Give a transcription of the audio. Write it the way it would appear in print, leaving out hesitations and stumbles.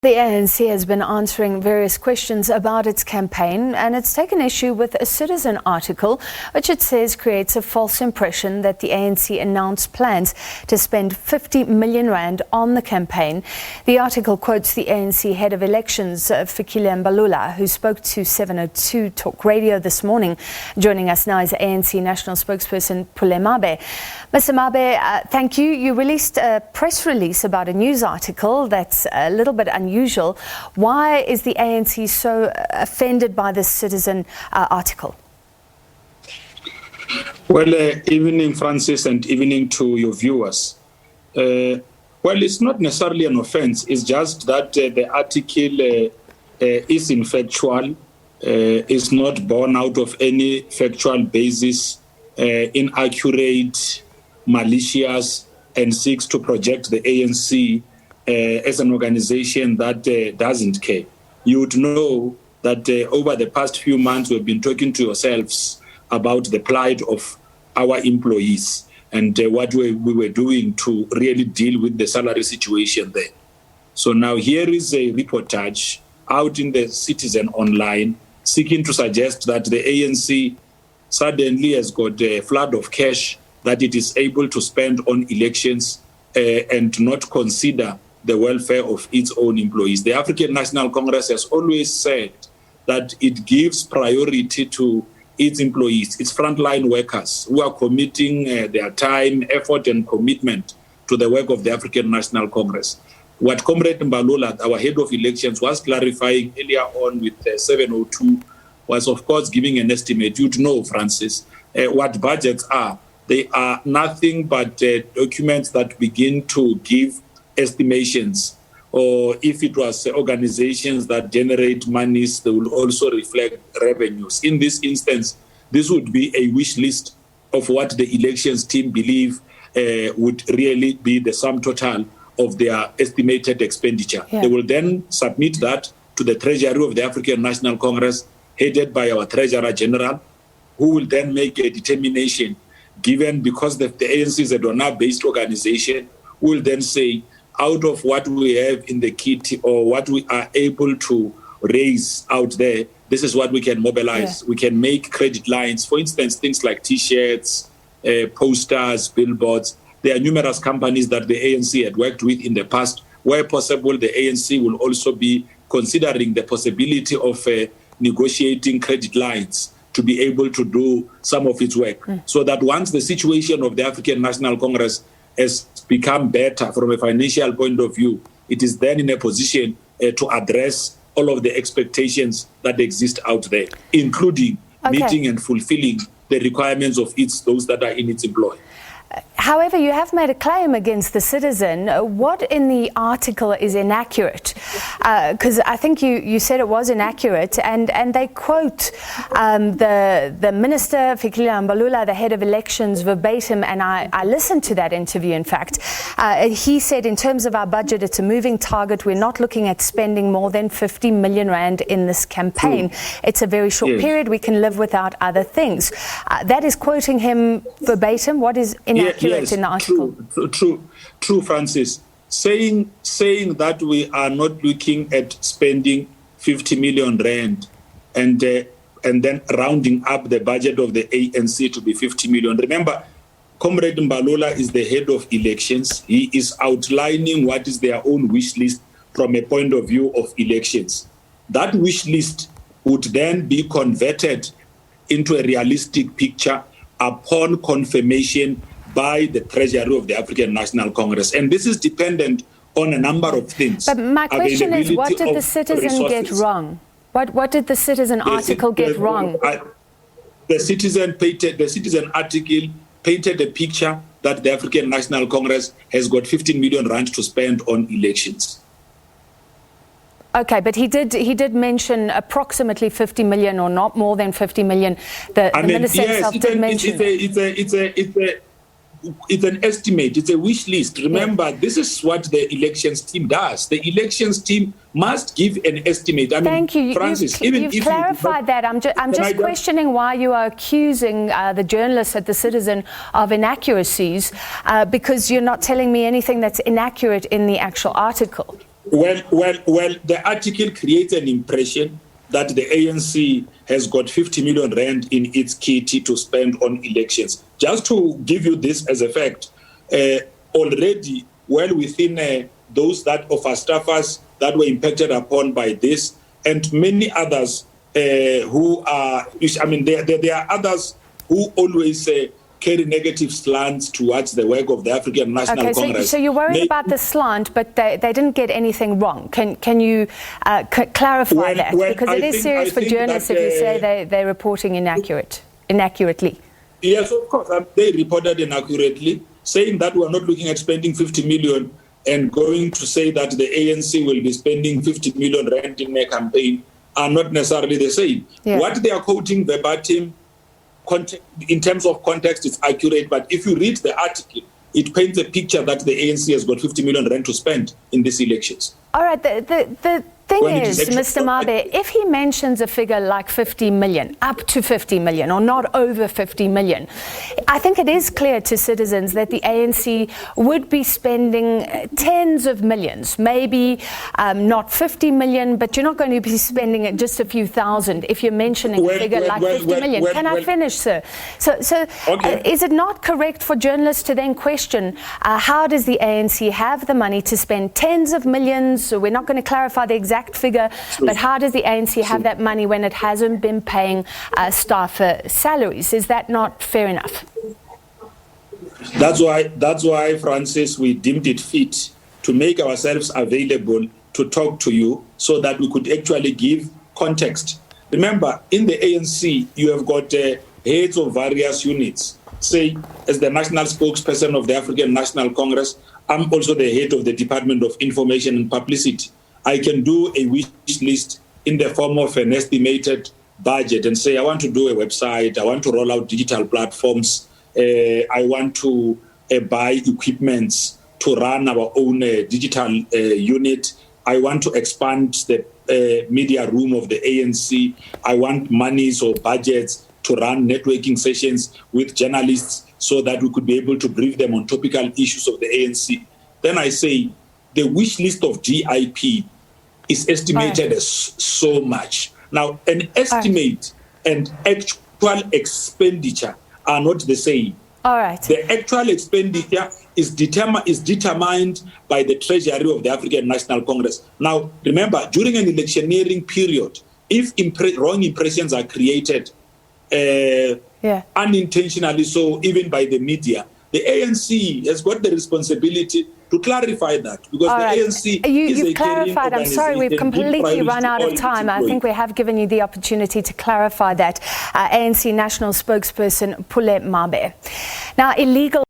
The ANC has been answering various questions about its campaign, and it's taken issue with a Citizen article which it says creates a false impression that the ANC announced plans to spend 50 million rand on the campaign. The article quotes the ANC Head of Elections, Fikile Mbalula, who spoke to 702 Talk Radio this morning. Joining us now is ANC National Spokesperson Pule Mabe. Mr. Mabe, thank you. You released a press release about a news article that's a little bit unusual. Why is the ANC so offended by this Citizen article? Well, evening, Francis, and evening to your viewers. Well, it's not necessarily an offense. It's just that the article is infactual, is not born out of any factual basis, inaccurate, malicious, and seeks to project the ANC as an organization that doesn't care. You would know that over the past few months, we've been talking to yourselves about the plight of our employees and what we were doing to really deal with the salary situation there. So now here is a reportage out in the Citizen online seeking to suggest that the ANC suddenly has got a flood of cash that it is able to spend on elections and not consider the welfare of its own employees. The African National Congress has always said that it gives priority to its employees, its frontline workers who are committing their time, effort, and commitment to the work of the African National Congress. What Comrade Mbalula, our head of elections, was clarifying earlier on with 702 was, of course, giving an estimate. You'd know, Francis, what budgets are. They are nothing but documents that begin to give estimations, or if it was organizations that generate monies, they will also reflect revenues. In this instance, this would be a wish list of what the elections team believe would really be the sum total of their estimated expenditure. Yeah. They will then submit that to the Treasury of the African National Congress, headed by our Treasurer General, who will then make a determination, given because the ANC is a donor-based organization, will then say, out of what we have in the kit or what we are able to raise out there, this is what we can mobilize. Yeah. We can make credit lines, for instance, things like T-shirts, posters, billboards. There are numerous companies that the ANC had worked with in the past. Where possible, the ANC will also be considering the possibility of negotiating credit lines to be able to do some of its work. So that once the situation of the African National Congress has become better from a financial point of view, it is then in a position to address all of the expectations that exist out there, including meeting and fulfilling the requirements of those that are in its employ. However, you have made a claim against the Citizen. What in the article is inaccurate? Because I think you said it was inaccurate, and they quote the Minister, Fikile Mbalula, the Head of Elections, verbatim, and I listened to that interview, in fact. He said, in terms of our budget, it's a moving target. We're not looking at spending more than 50 million rand in this campaign. It's a very short period. We can live without other things. That is quoting him verbatim. What is inaccurate in the article? True, Francis. Saying that we are not looking at spending 50 million rand and then rounding up the budget of the ANC to be 50 million. Remember, Comrade Mbalula is the head of elections. He is outlining what is their own wish list from a point of view of elections. That wish list would then be converted into a realistic picture upon confirmation by the Treasury of the African National Congress. And this is dependent on a number of things. But my question is, what did the Citizen get wrong? What did the Citizen article get wrong? The Citizen article painted a picture that the African National Congress has got 15 million rand to spend on elections. Okay, but he did mention approximately 50 million or not more than 50 million. The Minister himself did mention. It's an estimate. It's a wish list. Remember, this is what the elections team does. The elections team must give an estimate. Thank you. Francis, you've clarified that. I'm just questioning why you are accusing the journalists at the Citizen of inaccuracies because you're not telling me anything that's inaccurate in the actual article. Well, the article creates an impression that the ANC has got 50 million rand in its kitty to spend on elections. Just to give you this as a fact, already well within those that of our staffers that were impacted upon by this, and many others who are, I mean, there are others who always carry negative slants towards the work of the African National Congress. So you're worried about the slant, but they didn't get anything wrong. Can you clarify that? Because it is serious for journalists if you say they're reporting inaccurately. Yes, of course. They reported inaccurately, saying that we're not looking at spending 50 million and going to say that the ANC will be spending 50 million rand in their campaign are not necessarily the same. Yeah. What they are quoting verbatim, in terms of context, it's accurate, but if you read the article, it paints a picture that the ANC has got 50 million rand to spend in these elections. All right, the thing is, Mr. Mabe, if he mentions a figure like 50 million, up to 50 million, or not over 50 million, I think it is clear to citizens that the ANC would be spending tens of millions, maybe not 50 million, but you're not going to be spending just a few thousand if you're mentioning a figure like 50 million. Can I finish, sir? So okay. Is it not correct for journalists to then question how does the ANC have the money to spend tens of millions? So we're not going to clarify the exact figure, but how does the ANC have that money when it hasn't been paying staffer salaries? Is that not fair enough? That's why, Francis, we deemed it fit to make ourselves available to talk to you so that we could actually give context. Remember, in the ANC, you have got heads of various units. Say, as the national spokesperson of the African National Congress, I'm also the head of the Department of Information and Publicity. I can do a wish list in the form of an estimated budget and say, I want to do a website, I want to roll out digital platforms, I want to buy equipments to run our own digital unit, I want to expand the media room of the ANC, I want monies or budgets to run networking sessions with journalists so that we could be able to brief them on topical issues of the ANC. Then I say, the wish list of GIP is estimated as so much. Now, an estimate and actual expenditure are not the same. All right. The actual expenditure is determined by the Treasury of the African National Congress. Now, remember, during an electioneering period, if wrong impressions are created unintentionally, so even by the media, the ANC has got the responsibility to clarify that, because the ANC you've clarified. I'm sorry, we've completely run out of time. I think we have given you the opportunity to clarify that. ANC National Spokesperson Pule Mabe. Now, illegal